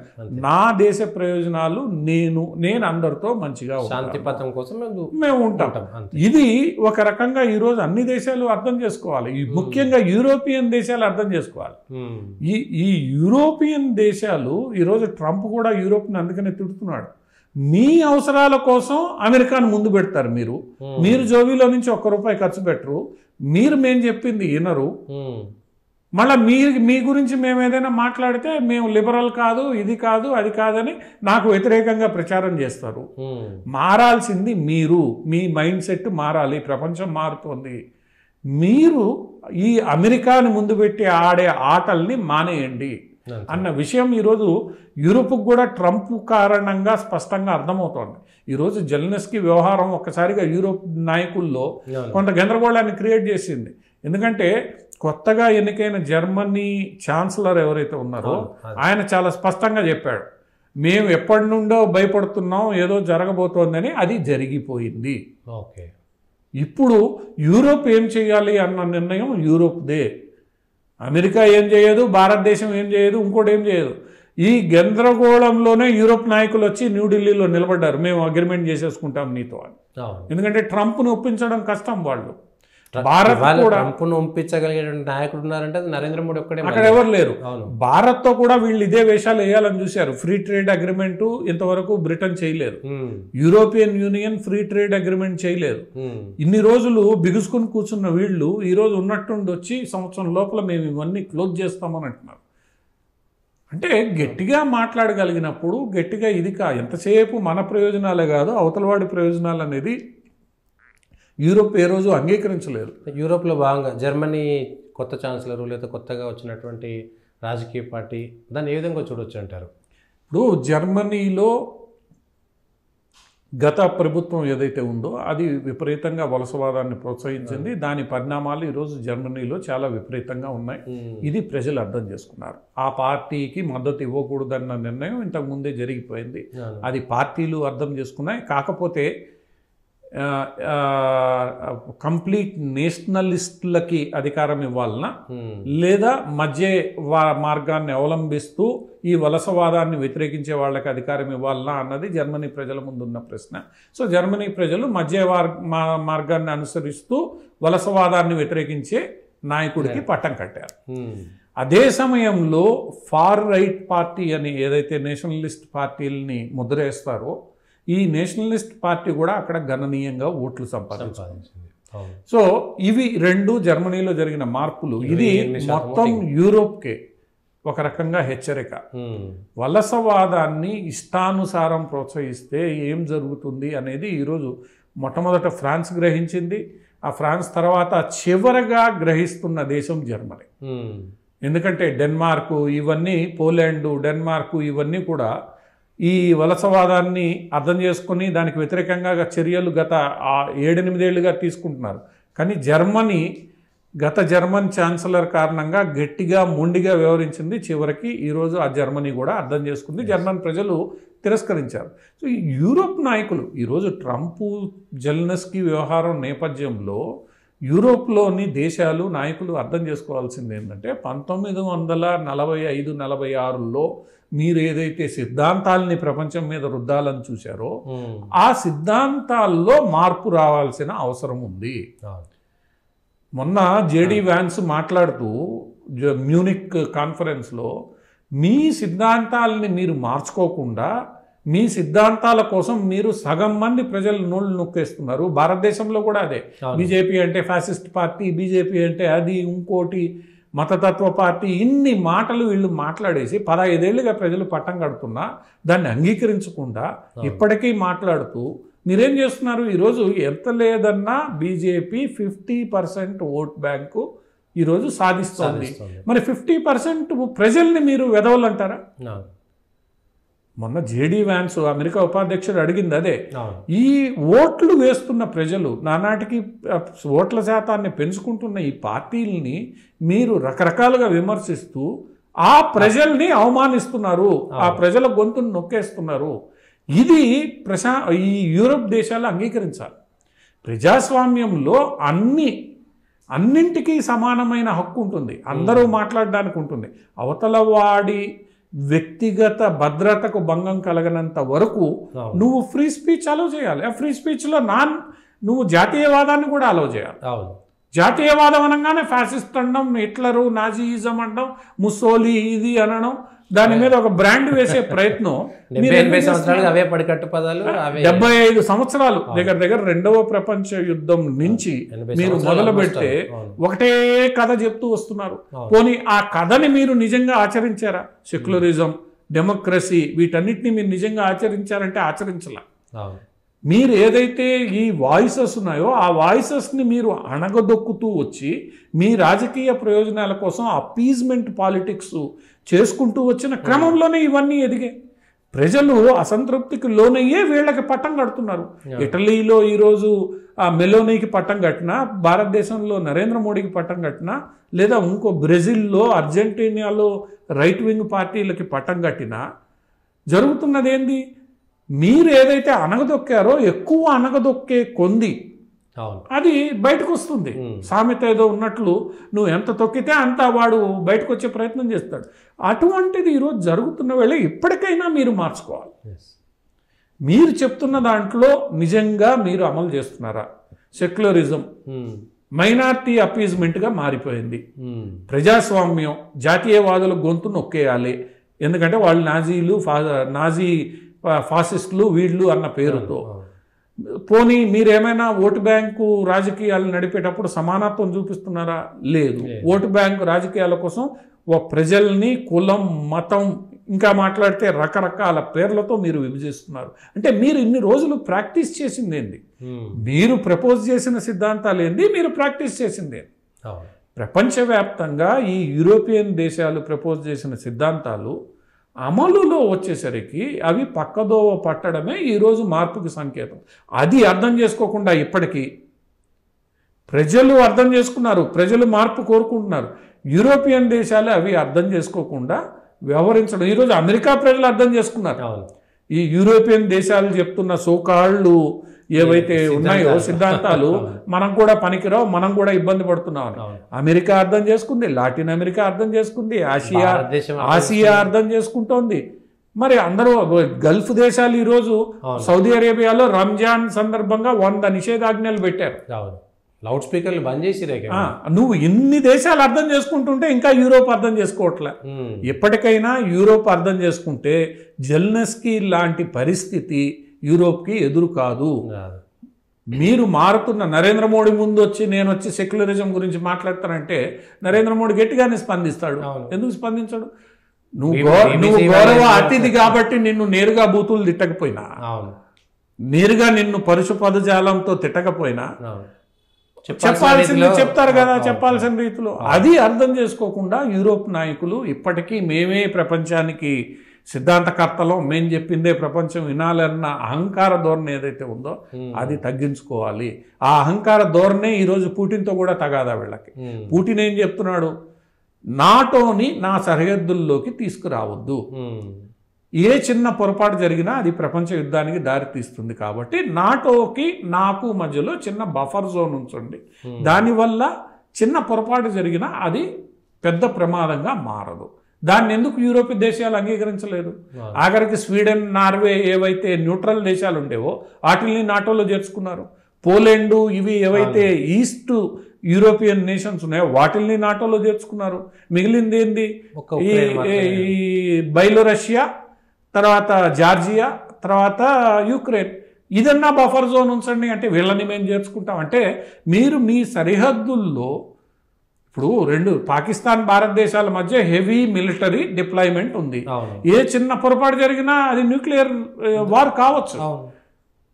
నా దేశ ప్రయోజనాలు నేను అందరితో మంచిగా శాంతిపథం కోసం మేము ఉంటాం. ఇది ఒక రకంగా ఈరోజు అన్ని దేశాలు అర్థం చేసుకోవాలి, ముఖ్యంగా యూరోపియన్ దేశాలు అర్థం చేసుకోవాలి. ఈ యూరోపియన్ దేశాలు ఈరోజు ట్రంప్ కూడా యూరోప్ని అందుకనే తిడుతున్నాడు. మీ అవసరాల కోసం అమెరికాను ముందు పెడతారు, మీరు జోబీలో నుంచి ₹1 ఖర్చు పెట్టరు, మేము చెప్పింది వినరు. మళ్ళీ మీ గురించి మేము ఏదైనా మాట్లాడితే మేము లిబరల్ కాదు, ఇది కాదు, అది కాదని నాకు వ్యతిరేకంగా ప్రచారం చేస్తారు. మారాల్సింది మీరు, మీ మైండ్ సెట్ మారాలి. ప్రపంచం మారుతోంది, మీరు ఈ అమెరికాని ముందు పెట్టి ఆడే ఆటల్ని మానేయండి అన్న విషయం ఈరోజు యూరోప్కు కూడా ట్రంప్ కారణంగా స్పష్టంగా అర్థమవుతోంది. ఈరోజు జెలెన్స్కీ వ్యవహారం ఒక్కసారిగా యూరోప్ నాయకుల్లో కొంత గందరగోళాన్ని క్రియేట్ చేసింది. ఎందుకంటే కొత్తగా ఎన్నికైన జర్మనీ ఛాన్సలర్ ఎవరైతే ఉన్నారో ఆయన చాలా స్పష్టంగా చెప్పాడు, మేము ఎప్పటి నుండో భయపడుతున్నాం ఏదో జరగబోతోందని, అది జరిగిపోయింది. ఇప్పుడు యూరోప్ ఏం చేయాలి అన్న నిర్ణయం యూరోప్దే. అమెరికా ఏం చేయదు, భారతదేశం ఏం చేయదు, ఇంకోటి ఏం చేయదు. ఈ గందరగోళంలోనే యూరోప్ నాయకులు వచ్చి న్యూఢిల్లీలో నిలబడ్డారు, మేము అగ్రిమెంట్ చేసేసుకుంటాం నీతో అని. ఎందుకంటే ట్రంప్ను ఒప్పించడం కష్టం. భారత్ కూడా ట్రంప్ను ఒప్పించగలిగేటువంటి నాయకుడు ఉన్నారంటే అది నరేంద్ర మోడీ ఒక్కడే. అక్కడ ఎవరు లేరు. అవును. భారత్తో కూడా వీళ్ళు ఇదే వేషాలు వేయాలని చూశారు. ఫ్రీ ట్రేడ్ అగ్రిమెంట్ ఇంతవరకు బ్రిటన్ చేయలేదు. European union free trade agreement చేయలేదు. ఇన్ని రోజులు బిగుసుకుని కూర్చున్న వీళ్ళు ఈ రోజు ఉన్నట్టుండి వచ్చి సంవత్సరం లోపల మేము ఇవన్నీ క్లోజ్ చేస్తామని అంటున్నారు. అంటే గట్టిగా మాట్లాడగలిగినప్పుడు గట్టిగా ఇది ఎంతసేపు మన ప్రయోజనాలే కాదు అవతలవాడి ప్రయోజనాలు అనేది యూరోప్ ఏ రోజు అంగీకరించలేదు. యూరోప్లో భాగంగా జర్మనీ కొత్త ఛాన్సలరు లేదా కొత్తగా వచ్చినటువంటి రాజకీయ పార్టీ దాన్ని ఏ విధంగా చూడొచ్చు అంటారు? ఇప్పుడు జర్మనీలో గత ప్రభుత్వం ఏదైతే ఉందో అది విపరీతంగా వలసవాదాన్ని ప్రోత్సహించింది. దాని పరిణామాలు ఈరోజు జర్మనీలో చాలా విపరీతంగా ఉన్నాయి. ఇది ప్రజలు అర్థం చేసుకున్నారు. ఆ పార్టీకి మద్దతు ఇవ్వకూడదన్న నిర్ణయం ఇంతకుముందే జరిగిపోయింది. అది పార్టీలు అర్థం చేసుకున్నాయి. కాకపోతే కంప్లీట్ నేషనలిస్టులకి అధికారం ఇవ్వాలన్నా లేదా మధ్య మార్గాన్ని అవలంబిస్తూ ఈ వలసవాదాన్ని వ్యతిరేకించే వాళ్ళకి అధికారం ఇవ్వాలన్నా అన్నది జర్మనీ ప్రజల ముందున్న ప్రశ్న. సో జర్మనీ ప్రజలు మధ్య మార్గాన్ని అనుసరిస్తూ వలసవాదాన్ని వ్యతిరేకించే నాయకుడికి పట్టం కట్టారు. అదే సమయంలో ఫార్ రైట్ పార్టీ అని ఏదైతే నేషనలిస్ట్ పార్టీలని ముద్రేస్తారో ఈ నేషనలిస్ట్ పార్టీ కూడా అక్కడ గణనీయంగా ఓట్లు సంపాదించింది. సో ఇవి రెండు జర్మనీలో జరిగిన మార్పులు. ఇది మొత్తం యూరోప్కే ఒక రకంగా హెచ్చరిక. వలసవాదాన్ని ఇష్టానుసారం ప్రోత్సహిస్తే ఏం జరుగుతుంది అనేది ఈరోజు మొట్టమొదట ఫ్రాన్స్ గ్రహించింది. ఆ ఫ్రాన్స్ తర్వాత చివరగా గ్రహిస్తున్న దేశం జర్మనీ. ఎందుకంటే డెన్మార్కు ఇవన్నీ, పోలాండు, డెన్మార్కు ఇవన్నీ కూడా ఈ వలసవాదాన్ని అర్థం చేసుకుని దానికి వ్యతిరేకంగా చర్యలు గత 7-8 ఏళ్లుగా తీసుకుంటున్నారు. కానీ జర్మనీ గత జర్మన్ ఛాన్సలర్ కారణంగా గట్టిగా మొండిగా వ్యవహరించింది. చివరికి ఈరోజు ఆ జర్మనీ కూడా అర్థం చేసుకుంది. జర్మన్ ప్రజలు తిరస్కరించారు. సో ఈ యూరోప్ నాయకులు ఈరోజు ట్రంప్ జెలెన్స్కీ వ్యవహారం నేపథ్యంలో యూరోప్లోని దేశాలు నాయకులు అర్థం చేసుకోవాల్సింది ఏంటంటే 1945-46లో మీరు ఏదైతే సిద్ధాంతాలని ప్రపంచం మీద రుద్దాలని చూశారో ఆ సిద్ధాంతాల్లో మార్పు రావాల్సిన అవసరం ఉంది. మొన్న జేడీ వ్యాన్స్ మాట్లాడుతూ మ్యూనిక్ కాన్ఫరెన్స్లో మీ సిద్ధాంతాలని మీరు మార్చుకోకుండా మీ సిద్ధాంతాల కోసం మీరు సగం మంది ప్రజలు నోళ్ళు నొక్కేస్తున్నారు. భారతదేశంలో కూడా అదే. బీజేపీ అంటే ఫ్యాసిస్ట్ పార్టీ, బీజేపీ అంటే అది ఇంకోటి మతతత్వ పార్టీ, ఇన్ని మాటలు వీళ్ళు మాట్లాడేసి 15 ఏళ్ళుగా ప్రజలు పట్టం కడుతున్నా దాన్ని అంగీకరించకుండా ఇప్పటికీ మాట్లాడుతూ మీరేం చేస్తున్నారు? ఈరోజు ఎంత లేదన్నా బీజేపీ 50% ఓట్ బ్యాంకు ఈరోజు సాధిస్తోంది. మరి 50% ప్రజల్ని మీరు వెదవలంటారా? మొన్న జేడీ వ్యాన్స్ అమెరికా ఉపాధ్యక్షుడు అడిగింది అదే. ఈ ఓట్లు వేస్తున్న ప్రజలు నానాటికి ఓట్ల శాతాన్ని పెంచుకుంటున్న ఈ పార్టీలని మీరు రకరకాలుగా విమర్శిస్తూ ఆ ప్రజల్ని అవమానిస్తున్నారు, ఆ ప్రజల గొంతును నొక్కేస్తున్నారు. ఇది ఈ యూరోప్ దేశాలు అంగీకరించాలి. ప్రజాస్వామ్యంలో అన్నింటికీ సమానమైన హక్కు ఉంటుంది, అందరూ మాట్లాడడానికి ఉంటుంది. అవతల వాడి వ్యక్తిగత భద్రతకు భంగం కలగనంత వరకు నువ్వు ఫ్రీ స్పీచ్ అలౌ చేయాలి. ఆ ఫ్రీ స్పీచ్లో నువ్వు జాతీయవాదాన్ని కూడా అలౌ చేయాలి. జాతీయవాదం అనగానే ఫ్యాసిస్ట్ అనడం, హిట్లరు, నాజీయిజం అనడం, ముస్సోలి ఇది అనడం, దాని మీద ఒక బ్రాండ్ వేసే ప్రయత్నం 75 సంవత్సరాలు దగ్గర రెండవ ప్రపంచ యుద్ధం నుంచి మీరు మొదలు పెడితే ఒకటే కథ చెప్తూ వస్తున్నారు. పోనీ ఆ కథని మీరు నిజంగా ఆచరించారా? సెక్యులరిజం, డెమోక్రసీ వీటన్నిటిని మీరు నిజంగా ఆచరించారంటే ఆచరించలా. మీరు ఏదైతే ఈ వాయిసెస్ ఉన్నాయో ఆ వాయిసెస్ని మీరు అణగదొక్కుతూ వచ్చి మీ రాజకీయ ప్రయోజనాల కోసం అపీజ్మెంట్ పాలిటిక్స్ చేసుకుంటూ వచ్చిన క్రమంలోనే ఇవన్నీ ఎదిగాయి. ప్రజలు అసంతృప్తికి లోనయ్యే వీళ్ళకి పట్టం కడుతున్నారు. ఇటలీలో ఈరోజు మెలోనీకి పట్టం కట్టినా, భారతదేశంలో నరేంద్ర మోడీకి పట్టం కట్టినా, లేదా ఇంకో బ్రెజిల్లో, అర్జెంటీనాలో రైట్ వింగ్ పార్టీలకి పట్టం కట్టినా జరుగుతున్నది ఏంది? మీరు ఏదైతే అణగదొక్కారో ఎక్కువ అణగదొక్కే కొంది అది బయటకు వస్తుంది. సామెత ఏదో ఉన్నట్లు నువ్వు ఎంత తొక్కితే అంత వాడు బయటకు వచ్చే ప్రయత్నం చేస్తాడు. అటువంటిది ఈరోజు జరుగుతున్న వేళ ఇప్పటికైనా మీరు మార్చుకోవాలి. మీరు చెప్తున్న దాంట్లో నిజంగా మీరు అమలు చేస్తున్నారా? సెక్యులరిజం మైనార్టీ అపీజ్మెంట్గా మారిపోయింది. ప్రజాస్వామ్యం జాతీయవాదుల గొంతు నొక్కేయాలి, ఎందుకంటే వాళ్ళు నాజీ ఫాసిస్టులు వీళ్ళు అన్న పేరుతో. పోనీ మీరేమైనా ఓటు బ్యాంకు రాజకీయాలు నడిపేటప్పుడు సమానత్వం చూపిస్తున్నారా? లేదు. ఓటు బ్యాంకు రాజకీయాల కోసం ప్రజల్ని కులం, మతం, ఇంకా మాట్లాడితే రకరకాల పేర్లతో మీరు విభజిస్తున్నారు. అంటే మీరు ఇన్ని రోజులు ప్రాక్టీస్ చేసింది ఏంది? మీరు ప్రపోజ్ చేసిన సిద్ధాంతాలు ఏంది? మీరు ప్రాక్టీస్ చేసింది ఏంది? ప్రపంచవ్యాప్తంగా ఈ యూరోపియన్ దేశాలు ప్రపోజ్ చేసిన సిద్ధాంతాలు అమలులో వచ్చేసరికి అవి పక్కదోవ పట్టడమే ఈరోజు మార్పుకి సంకేతం. అది అర్థం చేసుకోకుండా ఇప్పటికీ ప్రజలు అర్థం చేసుకున్నారు, ప్రజలు మార్పు కోరుకుంటున్నారు. యూరోపియన్ దేశాలు అవి అర్థం చేసుకోకుండా వ్యవహరించడం ఈరోజు అమెరికా ప్రజలు అర్థం చేసుకున్నారు. ఈ యూరోపియన్ దేశాలు చెప్తున్న సోకాళ్ళు ఏవైతే ఉన్నాయో సిద్ధాంతాలు మనం కూడా పనికిరావు, మనం కూడా ఇబ్బంది పడుతున్నాం అని అమెరికా అర్థం చేసుకుంది, లాటిన్ అమెరికా అర్థం చేసుకుంది, ఆసియా అర్థం చేసుకుంటోంది. మరి అందరూ గల్ఫ్ దేశాలు ఈరోజు సౌదీ అరేబియాలో రంజాన్ సందర్భంగా 100 నిషేధాజ్ఞలు పెట్టారు. లౌడ్ స్పీకర్లు బంద్ చేసి నువ్వు ఇన్ని దేశాలు అర్థం చేసుకుంటుంటే ఇంకా యూరోప్ అర్థం చేసుకోవట్లే. ఎప్పటికైనా యూరోప్ అర్థం చేసుకుంటే జెల్నెస్కీ లాంటి పరిస్థితి యూరోప్కి ఎదురు కాదు. మీరు మారుతున్న నరేంద్ర మోడీ ముందు వచ్చి నేను వచ్చి సెక్యులరిజం గురించి మాట్లాడతానంటే నరేంద్ర మోడీ గట్టిగానే స్పందిస్తాడు. ఎందుకు స్పందించాడు? నువ్వు గౌరవ అతిథి కాబట్టి నిన్ను నేరుగా బూతులు తిట్టకపోయినా, నేరుగా నిన్ను పరుష పదజాలంతో తిట్టకపోయినా చెప్పాల్సింది చెప్తారు కదా, చెప్పాల్సిన రీతిలో. అది అర్థం చేసుకోకుండా యూరోప్ నాయకులు ఇప్పటికీ మేమే ప్రపంచానికి సిద్ధాంతకర్తలో, మేము చెప్పిందే ప్రపంచం వినాలన్న అహంకార ధోరణి ఏదైతే ఉందో అది తగ్గించుకోవాలి. ఆ అహంకార ధోరణే ఈరోజు పుటిన్తో కూడా తగాదా వీళ్ళకి. పుటిన్ ఏం చెప్తున్నాడు? నాటోని నా సరిహద్దుల్లోకి తీసుకురావద్దు, ఏ చిన్న పొరపాటు జరిగినా అది ప్రపంచ యుద్ధానికి దారితీస్తుంది, కాబట్టి నాటోకి నాకు మధ్యలో చిన్న బఫర్ జోన్ ఉంచండి, దానివల్ల చిన్న పొరపాటు జరిగినా అది పెద్ద ప్రమాదంగా మారదు. దాన్ని ఎందుకు యూరోపియన్ దేశాలు అంగీకరించలేదు? ఆఖరికి స్వీడన్, నార్వే ఏవైతే న్యూట్రల్ దేశాలు ఉండేవో వాటిని నాటోలో చేర్చుకున్నారు. పోలాండ్ ఇవి ఏవైతే ఈస్ట్ యూరోపియన్ నేషన్స్ ఉన్నాయో వాటిని నాటోలో చేర్చుకున్నారు. మిగిలింది ఏంది? ఈ బెలారసియా, తర్వాత జార్జియా, తర్వాత యుక్రెయిన్. ఇదన్నా బఫర్ జోన్ ఉంచండి అంటే వీళ్ళని మేము చేర్చుకుంటాం. అంటే మీరు మీ సరిహద్దుల్లో ఇప్పుడు రెండు పాకిస్తాన్ భారతదేశాల మధ్య హెవీ మిలిటరీ డిప్లాయ్మెంట్ ఉంది. ఏ చిన్న పొరపాటు జరిగినా అది న్యూక్లియర్ వార్ కావచ్చు.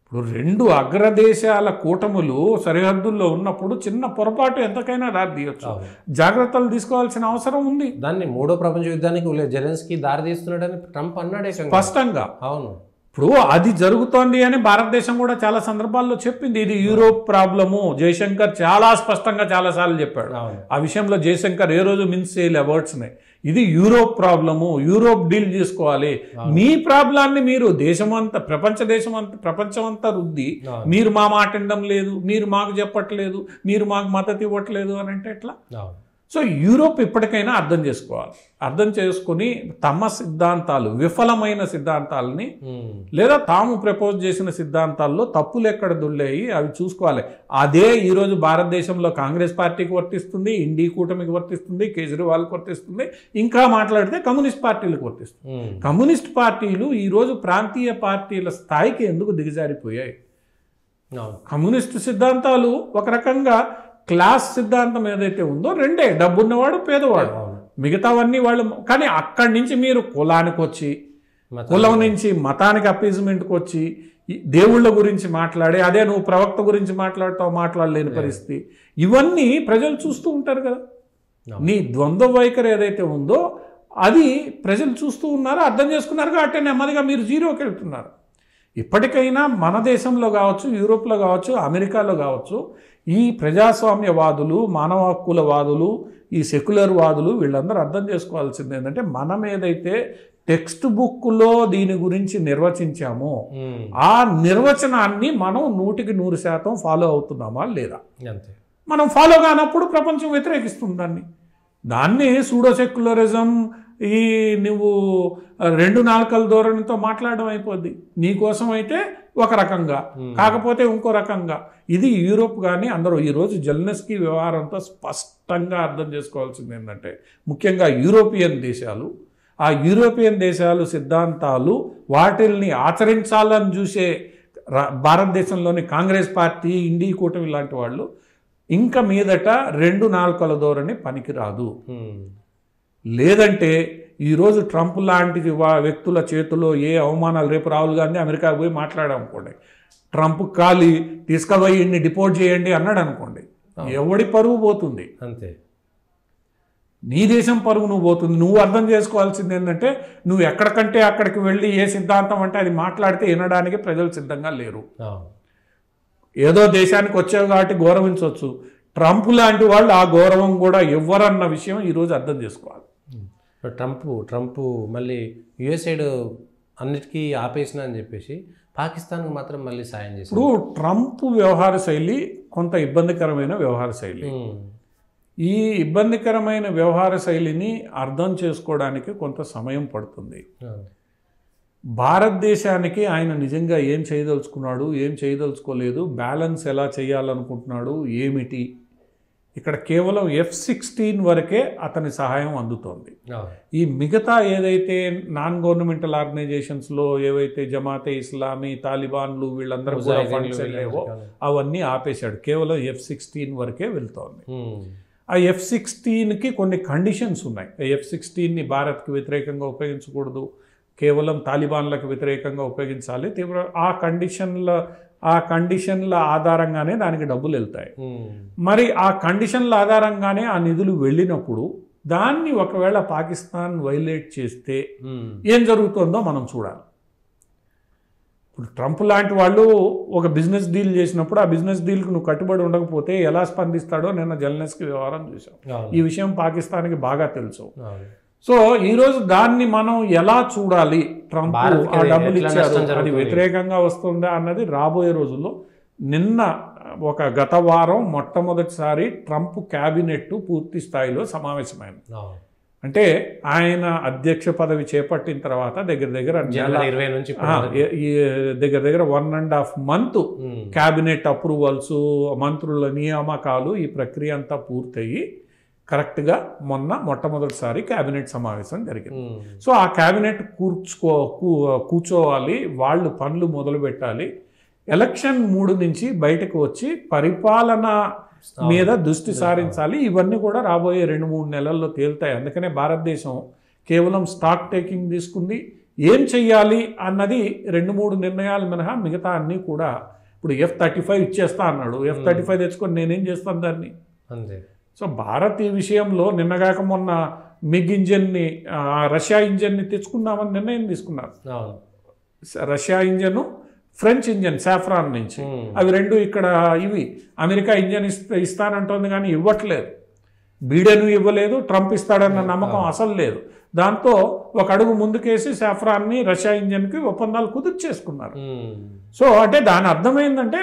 ఇప్పుడు రెండు అగ్రదేశాల కూటములు సరిహద్దుల్లో ఉన్నప్పుడు చిన్న పొరపాటు ఎంతకైనా దారి తీయొచ్చు. జాగ్రత్తలు తీసుకోవాల్సిన అవసరం ఉంది. దాన్ని 3వ ప్రపంచ యుద్ధానికి జెలెన్స్కీ దారి తీస్తున్నాడని ట్రంప్ అన్నాడే స్పష్టంగా. అవును, ఇప్పుడు అది జరుగుతోంది అని భారతదేశం కూడా చాలా సందర్భాల్లో చెప్పింది. ఇది యూరోప్ ప్రాబ్లము. జయశంకర్ చాలా స్పష్టంగా చాలాసార్లు చెప్పాడు. ఆ విషయంలో జయశంకర్ ఏ రోజు మిన్స్ చేయలే వర్డ్స్ని. ఇది యూరోప్ ప్రాబ్లము, యూరోప్ డీల్ చేసుకోవాలి. మీ ప్రాబ్లాన్ని మీరు దేశమంతా, ప్రపంచమంతా రుద్ది మీరు మా మాట వినడం లేదు, మీరు మాకు చెప్పట్లేదు, మీరు మాకు మద్దతు ఇవ్వట్లేదు అని అంటే ఎట్లా? సో యూరోప్ ఇప్పటికైనా అర్థం చేసుకోవాలి. అర్థం చేసుకుని తమ సిద్ధాంతాలు, విఫలమైన సిద్ధాంతాలని లేదా తాము ప్రపోజ్ చేసిన సిద్ధాంతాల్లో తప్పులు ఎక్కడ దొల్లాయి అవి చూసుకోవాలి. అదే ఈరోజు భారతదేశంలో కాంగ్రెస్ పార్టీకి వర్తిస్తుంది, ఇండి కూటమికి వర్తిస్తుంది, కేజ్రీవాల్కి వర్తిస్తుంది, ఇంకా మాట్లాడితే కమ్యూనిస్ట్ పార్టీలకు వర్తిస్తుంది. కమ్యూనిస్ట్ పార్టీలు ఈరోజు ప్రాంతీయ పార్టీల స్థాయికి ఎందుకు దిగజారిపోయాయి? కమ్యూనిస్టు సిద్ధాంతాలు ఒక రకంగా క్లాస్ సిద్ధాంతం ఏదైతే ఉందో రెండే, డబ్బున్నవాడు పేదవాడు, మిగతావన్నీ వాళ్ళు. కానీ అక్కడి నుంచి మీరు కులానికి వచ్చి, కులం నుంచి మతానికి అప్పీజ్మెంట్కి వచ్చి దేవుళ్ళ గురించి మాట్లాడి అదే నువ్వు ప్రవక్త గురించి మాట్లాడలేని పరిస్థితి. ఇవన్నీ ప్రజలు చూస్తూ ఉంటారు కదా. నీ ద్వంద్వ వైఖరి ఏదైతే ఉందో అది ప్రజలు చూస్తూ ఉన్నారు, అర్థం చేసుకున్నారు. కాబట్టి నెమ్మదిగా మీరు జీరోకి వెళ్తున్నారు. ఇప్పటికైనా మన దేశంలో కావచ్చు, యూరోప్లో కావచ్చు, అమెరికాలో కావచ్చు, ఈ ప్రజాస్వామ్యవాదులు, మానవ హక్కుల వాదులు, ఈ సెక్యులర్ వాదులు వీళ్ళందరూ అర్థం చేసుకోవాల్సింది ఏంటంటే మనం ఏదైతే టెక్స్ట్ బుక్లో దీని గురించి నిర్వచించామో ఆ నిర్వచనాన్ని మనం 100% ఫాలో అవుతున్నామా లేదా? మనం ఫాలో కానప్పుడు ప్రపంచం వ్యతిరేకిస్తుంది దాన్ని సూడో సెక్యులరిజం, నువ్వు 2 నాలుకల ధోరణితో మాట్లాడడం అయిపోద్ది. నీకోసం అయితే ఒక రకంగా, కాకపోతే ఇంకో రకంగా. ఇది యూరోప్ కానీ అందరూ ఈరోజు జెలెన్స్కీ వ్యవహారంతో స్పష్టంగా అర్థం చేసుకోవాల్సింది ఏంటంటే, ముఖ్యంగా యూరోపియన్ దేశాలు, ఆ యూరోపియన్ దేశాలు సిద్ధాంతాలు వాటిల్ని ఆచరించాలని చూసే భారతదేశంలోని కాంగ్రెస్ పార్టీ, ఇండి కూటమి లాంటి వాళ్ళు ఇంకా మీదట 2 నాలుకల ధోరణి పనికిరాదు. లేదంటే ఈరోజు ట్రంప్ లాంటి వ్యక్తుల చేతిలో ఏ అవమానాలు, రేపు రాహుల్ గాంధీ అమెరికా పోయి మాట్లాడామనుకోండి, ట్రంప్ కాలి తీసుకుపోయి ఇన్ని డిపోర్ట్ చేయండి అన్నాడు అనుకోండి, ఎవడి పరువు పోతుంది? అంతే, నీ దేశం పరువు నువ్వు పోతుంది. నువ్వు అర్థం చేసుకోవాల్సింది ఏంటంటే, నువ్వు ఎక్కడికంటే అక్కడికి వెళ్ళి ఏ సిద్ధాంతం అంటే అది మాట్లాడితే వినడానికి ప్రజలు సిద్ధంగా లేరు. ఏదో దేశానికి వచ్చావు కాబట్టి గౌరవించవచ్చు, ట్రంప్ లాంటి వాళ్ళు ఆ గౌరవం కూడా ఇవ్వరన్న విషయం ఈరోజు అర్థం చేసుకోవాలి. ట్రంప్ మళ్ళీ యుఎస్ఐడ్ అన్నిటికీ ఆపేసిన అని చెప్పేసి పాకిస్తాన్కి మాత్రం మళ్ళీ సాయం చేసి, ఇప్పుడు ట్రంప్ వ్యవహార శైలి కొంత ఇబ్బందికరమైన వ్యవహార శైలి. ఈ ఇబ్బందికరమైన వ్యవహార శైలిని అర్థం చేసుకోవడానికి కొంత సమయం పడుతుంది. భారతదేశానికి ఆయన నిజంగా ఏం చేయదలుచుకున్నాడు, ఏం చేయదలుచుకోలేదు, బ్యాలెన్స్ ఎలా చేయాలనుకుంటున్నాడు, ఏమిటి, ఇక్కడ కేవలం F-16 వరకే అతని సహాయం అందుతోంది. ఈ మిగతా ఏదైతే నాన్ గవర్నమెంటల్ ఆర్గనైజేషన్స్లో ఏవైతే జమాతే ఇస్లామీ, తాలిబాన్లు వీళ్ళందరూ కూడా ఫండ్స్ లేవో అవన్నీ ఆపేశాడు. కేవలం F-16 వరకే వెళ్తోంది. ఆ F-16కి కొన్ని కండిషన్స్ ఉన్నాయి. F-16ని భారత్కి వ్యతిరేకంగా ఉపయోగించకూడదు, కేవలం తాలిబాన్లకు వ్యతిరేకంగా ఉపయోగించాలి. ఆ కండిషన్ల ఆధారంగానే దానికి డబ్బులు వెళ్తాయి. మరి ఆ కండిషన్ల ఆధారంగానే ఆ నిధులు వెళ్ళినప్పుడు దాన్ని ఒకవేళ పాకిస్తాన్ వైలేట్ చేస్తే ఏం జరుగుతుందో మనం చూడాలి. ఇప్పుడు ట్రంప్ లాంటి వాళ్ళు ఒక బిజినెస్ డీల్ చేసినప్పుడు ఆ బిజినెస్ డీల్కి నువ్వు కట్టుబడి ఉండకపోతే ఎలా స్పందిస్తాడో నిన్న జెలెన్స్కీ వ్యవహారం చూసాం. ఈ విషయం పాకిస్తాన్కి బాగా తెలుసు. సో ఈరోజు దాన్ని మనం ఎలా చూడాలి? ట్రంప్ ఆ డబ్బులు ఇచ్చారు, అది వ్యతిరేకంగా వస్తుందా అన్నది రాబోయే రోజుల్లో. నిన్న గత వారం మొట్టమొదటిసారి ట్రంప్ క్యాబినెట్ పూర్తి స్థాయిలో సమావేశమైంది. అంటే ఆయన అధ్యక్ష పదవి చేపట్టిన తర్వాత దగ్గర దగ్గర 1.5 మంత్ క్యాబినెట్ అప్రూవల్స్, మంత్రుల నియామకాలు, ఈ ప్రక్రియ అంతా పూర్తయి కరెక్ట్గా మొట్టమొదటిసారి క్యాబినెట్ సమావేశం జరిగింది. సో ఆ క్యాబినెట్ కూర్చోవాలి, వాళ్ళు పనులు మొదలు పెట్టాలి. ఎలక్షన్ 3 నుంచి బయటకు వచ్చి పరిపాలన మీద దృష్టి సారించాలి. ఇవన్నీ కూడా రాబోయే 2-3 నెలల్లో తేలుతాయి. అందుకనే భారతదేశం కేవలం స్టాక్ టేకింగ్ తీసుకుంది. ఏం చెయ్యాలి అన్నది 2-3 నిర్ణయాలు మినహా మిగతా అన్నీ కూడా. ఇప్పుడు F-35 ఇచ్చేస్తా అన్నాడు. F-35 తెచ్చుకొని నేనేం చేస్తాను దాన్ని? అంతే. సో భారత్ ఈ విషయంలో నిన్నగాక మొన్న మిగ్ ఇంజన్ని, రష్యా ఇంజన్ని తెచ్చుకుందామని నిర్ణయం తీసుకున్నారు. Russia engine, French engine saffron నుంచి, అవి 2 ఇక్కడ ఇవి. అమెరికా ఇంజన్ ఇస్తానంటోంది కానీ ఇవ్వట్లేదు. బీడెన్ ఇవ్వలేదు, ట్రంప్ ఇస్తాడన్న నమ్మకం అసలు లేదు. దాంతో ఒక అడుగు ముందుకేసి సాఫ్రాన్ని, రష్యా ఇంజన్కి ఒప్పందాలు కుదుర్చేసుకున్నారు. సో అంటే దాని అర్థమైందంటే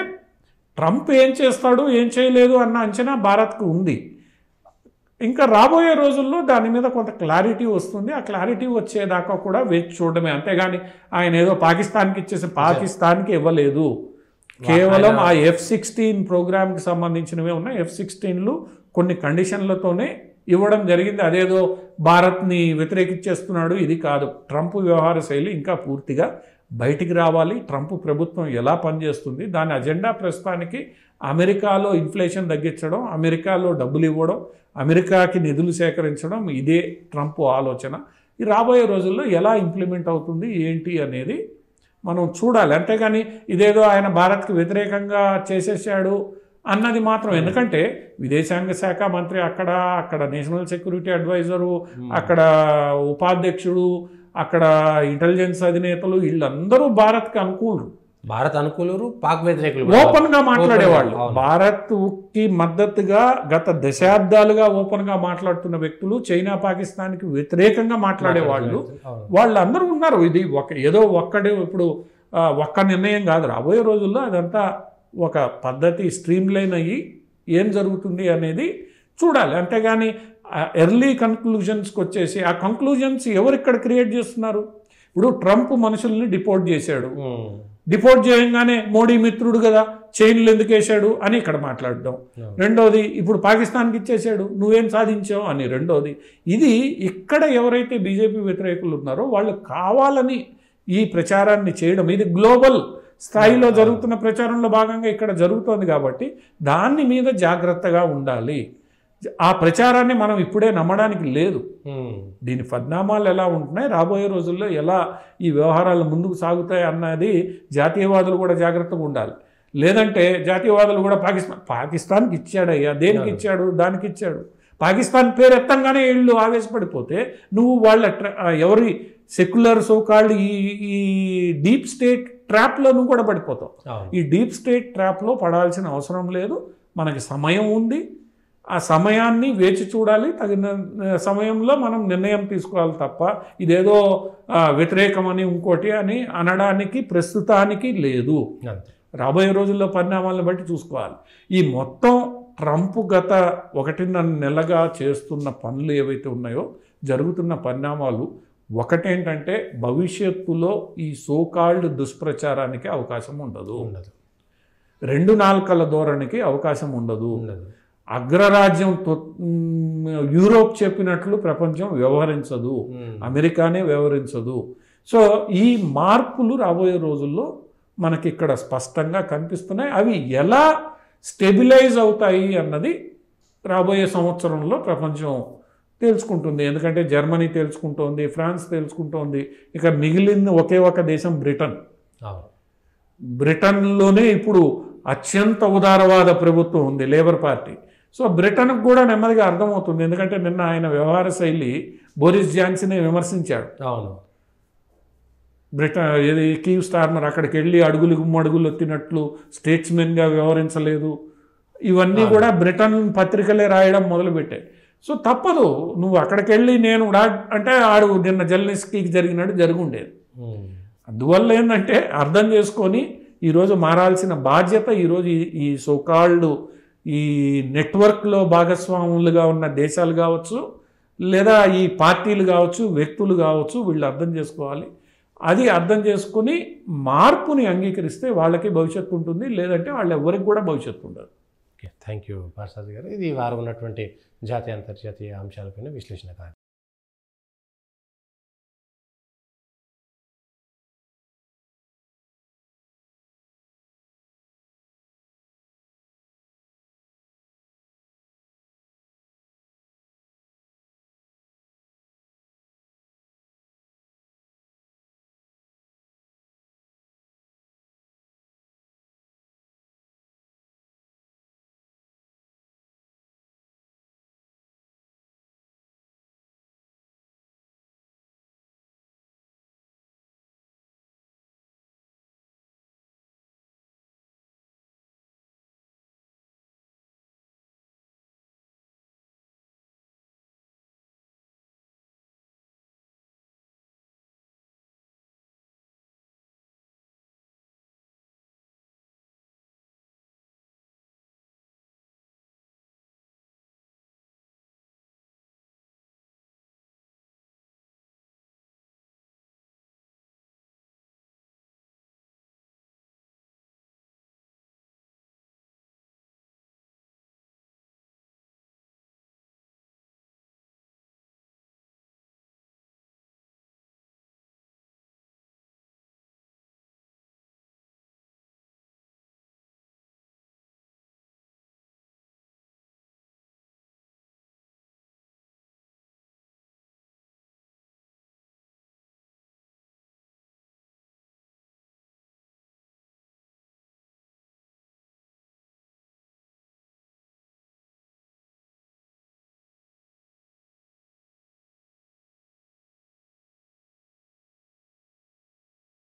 ట్రంప్ ఏం చేస్తాడు, ఏం చేయలేదు అన్న అంచనా భారత్కు ఉంది. ఇంకా రాబోయే రోజుల్లో దాని మీద కొంత క్లారిటీ వస్తుంది. ఆ క్లారిటీ వచ్చేదాకా కూడా వేచి చూడడమే. అంతేగాని ఆయన ఏదో పాకిస్తాన్కి ఇచ్చేసి పాకిస్తాన్కి ఇవ్వలేదు. కేవలం ఆ F-16 ప్రోగ్రామ్కి సంబంధించినవే ఉన్నాయి. F-16లు కొన్ని కండిషన్లతోనే ఇవ్వడం జరిగింది. అదేదో భారత్ని వ్యతిరేకించేస్తున్నాడు, ఇది కాదు. ట్రంప్ వ్యవహార శైలి ఇంకా పూర్తిగా బయటికి రావాలి. ట్రంప్ ప్రభుత్వం ఎలా పనిచేస్తుంది, దాని అజెండా ప్రస్తుతానికి అమెరికాలో ఇన్ఫ్లేషన్ తగ్గించడం, అమెరికాలో డబ్బులు ఇవ్వడం, అమెరికాకి నిధులు సేకరించడం, ఇదే ట్రంప్ ఆలోచన. ఈ రాబోయే రోజుల్లో ఎలా ఇంప్లిమెంట్ అవుతుంది ఏంటి అనేది మనం చూడాలి. అంతేగాని ఇదేదో ఆయన భారత్కి వ్యతిరేకంగా చేసేసాడు అన్నది మాత్రం. ఎందుకంటే విదేశాంగ శాఖ మంత్రి అక్కడ నేషనల్ సెక్యూరిటీ అడ్వైజరు, అక్కడ ఉపాధ్యక్షుడు, అక్కడ ఇంటెలిజెన్స్ అధినేతలు, వీళ్ళందరూ భారత్కి అనుకూలురు. భారత్ అనుకూలురు, పాక్ వ్యతిరేకులు ఓపెన్ గా మాట్లాడేవాళ్ళు. భారత్ కి మద్దతుగా గత దశాబ్దాలుగా ఓపెన్ గా మాట్లాడుతున్న వ్యక్తులు, చైనా పాకిస్తాన్కి వ్యతిరేకంగా మాట్లాడేవాళ్ళు, వాళ్ళందరూ ఉన్నారు. ఇది ఏదో ఇప్పుడు ఒక్క నిర్ణయం కాదు. రాబోయే రోజుల్లో అదంతా ఒక పద్ధతి స్ట్రీమ్ లైన్ అయ్యి ఏం జరుగుతుంది అనేది చూడాలి. అంతేగాని ఎర్లీ కన్క్లూజన్స్కి వచ్చేసి ఆ కంక్లూజన్స్ ఎవరు ఇక్కడ క్రియేట్ చేస్తున్నారు? ఇప్పుడు ట్రంప్ మనుషుల్ని డిపోర్ట్ చేశాడు, డిపోర్ట్ చేయగానే మోడీ మిత్రుడు కదా చైన్లు ఎందుకు వేశాడు అని ఇక్కడ మాట్లాడడం. రెండోది ఇప్పుడు పాకిస్తాన్కి ఇచ్చేసాడు నువ్వేం సాధించావు అని రెండోది. ఇది ఇక్కడ ఎవరైతే బీజేపీ వ్యతిరేకులు ఉన్నారో వాళ్ళు కావాలని ఈ ప్రచారాన్ని చేయడం, ఇది గ్లోబల్ స్థాయిలో జరుగుతున్న ప్రచారంలో భాగంగా ఇక్కడ జరుగుతోంది కాబట్టి దాని మీద జాగ్రత్తగా ఉండాలి. ఆ ప్రచారాన్ని మనం ఇప్పుడే నమ్మడానికి లేదు. దీని పరిణామాలు ఎలా ఉంటున్నాయి, రాబోయే రోజుల్లో ఎలా ఈ వ్యవహారాలు ముందుకు సాగుతాయి అన్నది జాతీయవాదులు కూడా జాగ్రత్తగా ఉండాలి. లేదంటే జాతీయవాదులు కూడా పాకిస్తాన్కి ఇచ్చాడయ్యా, దేనికి ఇచ్చాడు, దానికి ఇచ్చాడు, పాకిస్తాన్ పేరు ఎత్తంగానే వీళ్ళు ఆవేశపడిపోతే నువ్వు వాళ్ళ ఎవరి సెక్యులర్ సోకాల్డ్ ఈ డీప్ స్టేట్ ట్రాప్లో నువ్వు కూడా పడిపోతావు. ఈ డీప్ స్టేట్ ట్రాప్లో పడాల్సిన అవసరం లేదు. మనకి సమయం ఉంది, ఆ సమయాన్ని వేచి చూడాలి. తగిన సమయంలో మనం నిర్ణయం తీసుకోవాలి తప్ప ఇదేదో వ్యతిరేకమని ఇంకోటి అని అనడానికి ప్రస్తుతానికి లేదు. రాబోయే రోజుల్లో పరిణామాలను బట్టి చూసుకోవాలి. ఈ మొత్తం ట్రంప్ గత 1.5 నెలగా చేస్తున్న పనులు ఏవైతే ఉన్నాయో, జరుగుతున్న పరిణామాలు ఒకటేంటంటే భవిష్యత్తులో ఈ సోకాల్డ్ దుష్ప్రచారానికి అవకాశం ఉండదు. 2 నాల్కల ధోరణికి అవకాశం ఉండదు. అగ్రరాజ్యం యూరోప్ చెప్పినట్లు ప్రపంచం వ్యవహరించదు, అమెరికానే వ్యవహరించదు. సో ఈ మార్పులు రాబోయే రోజుల్లో మనకి ఇక్కడ స్పష్టంగా కనిపిస్తున్నాయి. అవి ఎలా స్టెబిలైజ్ అవుతాయి అన్నది రాబోయే సంవత్సరంలో ప్రపంచం తెలుసుకుంటుంది. ఎందుకంటే జర్మనీ తెలుసుకుంటోంది, ఫ్రాన్స్ తెలుసుకుంటోంది, ఇక మిగిలిన ఒకే ఒక దేశం బ్రిటన్. బ్రిటన్లోనే ఇప్పుడు అత్యంత ఉదారవాద ప్రభుత్వం ఉంది, లేబర్ పార్టీ. సో బ్రిటన్కు కూడా నెమ్మదిగా అర్థమవుతుంది. ఎందుకంటే నిన్న ఆయన వ్యవహార శైలి బోరిస్ జాన్సనే విమర్శించాడు. అవును, బ్రిటన్ ఇది కీవ్ స్టార్మర్ అక్కడికి వెళ్ళి అడుగులు గుమ్మడుగులు ఎత్తినట్లు స్టేట్స్మెన్గా వ్యవహరించలేదు. ఇవన్నీ కూడా బ్రిటన్ పత్రికలే రాయడం మొదలుపెట్టాయి. సో తప్పదు, నువ్వు అక్కడికి వెళ్ళి నేను అంటే ఆడు నిన్న జెలెన్స్కీకి జరిగినట్టు జరుగుండేది. అందువల్ల ఏంటంటే అర్థం చేసుకొని ఈరోజు మారాల్సిన బాధ్యత ఈరోజు ఈ సోకాల్డ్ ఈ నెట్వర్క్లో భాగస్వాములుగా ఉన్న దేశాలు కావచ్చు, లేదా ఈ పార్టీలు కావచ్చు, వ్యక్తులు కావచ్చు, వీళ్ళు అర్థం చేసుకోవాలి. అది అర్థం చేసుకుని మార్పుని అంగీకరిస్తే వాళ్ళకి భవిష్యత్తు ఉంటుంది, లేదంటే వాళ్ళు ఎవరికి కూడా భవిష్యత్తు ఉండదు. ఓకే, థ్యాంక్ యూ పార్సాద్ గారు. ఇది వారు ఉన్నటువంటి జాతీయ అంతర్జాతీయ అంశాలపైన విశ్లేషణ.